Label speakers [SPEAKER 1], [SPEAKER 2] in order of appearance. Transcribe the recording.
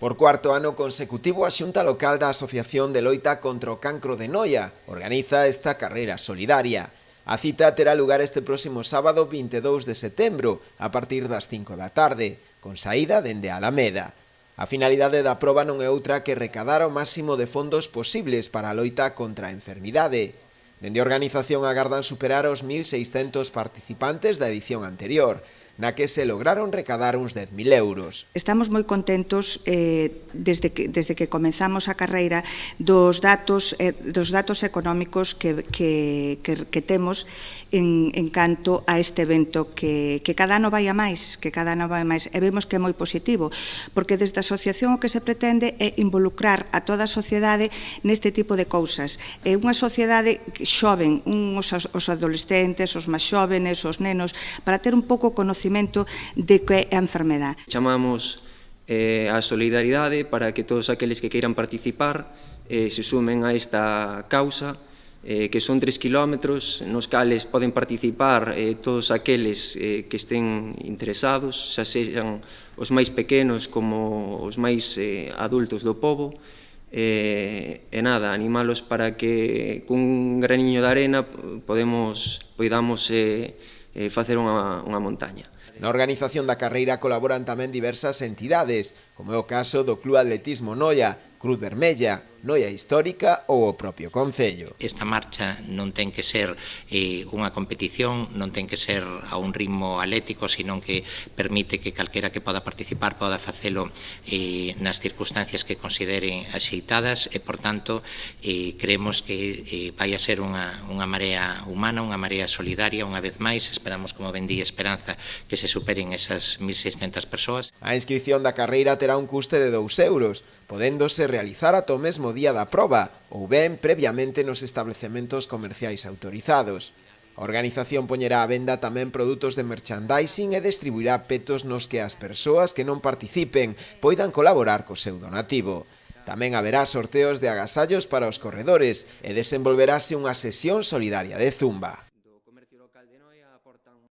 [SPEAKER 1] Por cuarto ano consecutivo, a Xunta Local da Asociación de Loita contra o Cancro de Noia organiza esta carreira solidaria. A cita terá lugar este próximo sábado 22 de setembro, a partir das 5 da tarde, con saída dende a Alameda. A finalidade da proba non é outra que recadar o máximo de fondos posibles para a loita contra a enfermidade. Dende a organización agardan superar os 1.600 participantes da edición anterior, na que se lograron recadar uns 10.000 euros.
[SPEAKER 2] Estamos moi contentos desde que comenzamos a carreira dos datos económicos que temos en canto a este evento que cada ano vai a máis, e vemos que é moi positivo, porque desde a asociación o que se pretende é involucrar a toda a sociedade neste tipo de cousas. É unha sociedade xoven, os adolescentes, os máis xóvenes, os nenos, para ter un pouco conocimento de que é a enfermedade.
[SPEAKER 3] Chamamos a solidaridade para que todos aqueles que queiran participar se sumen a esta causa, que son 3 kilómetros, nos cales poden participar todos aqueles que estén interesados, xa sexan os máis pequenos como os máis adultos do pobo, e nada, animalos para que cun graniño de arena podamos facer unha montaña.
[SPEAKER 1] Na organización da carreira colaboran tamén diversas entidades, como é o caso do Club Atletismo Noia, Cruz Vermella, Noia Histórica ou o propio Concello.
[SPEAKER 4] Esta marcha non ten que ser unha competición, non ten que ser a un ritmo atlético, senón que permite que calquera que poda participar poda facelo nas circunstancias que consideren axeitadas e, por tanto, creemos que vai a ser unha marea humana, unha marea solidaria, unha vez máis. Esperamos, como ben di Esperanza, que se superen esas 1.600 persoas.
[SPEAKER 1] A inscripción da carreira terá un custe de 2 euros, podéndose realizar ata o mesmo día da proba ou ben previamente nos establecementos comerciais autorizados. A organización poñerá á venda tamén produtos de merchandising e distribuirá petos nos que as persoas que non participen poidan colaborar co seu donativo. Tamén haberá sorteos de agasallos para os corredores e desenvolverase unha sesión solidaria de zumba.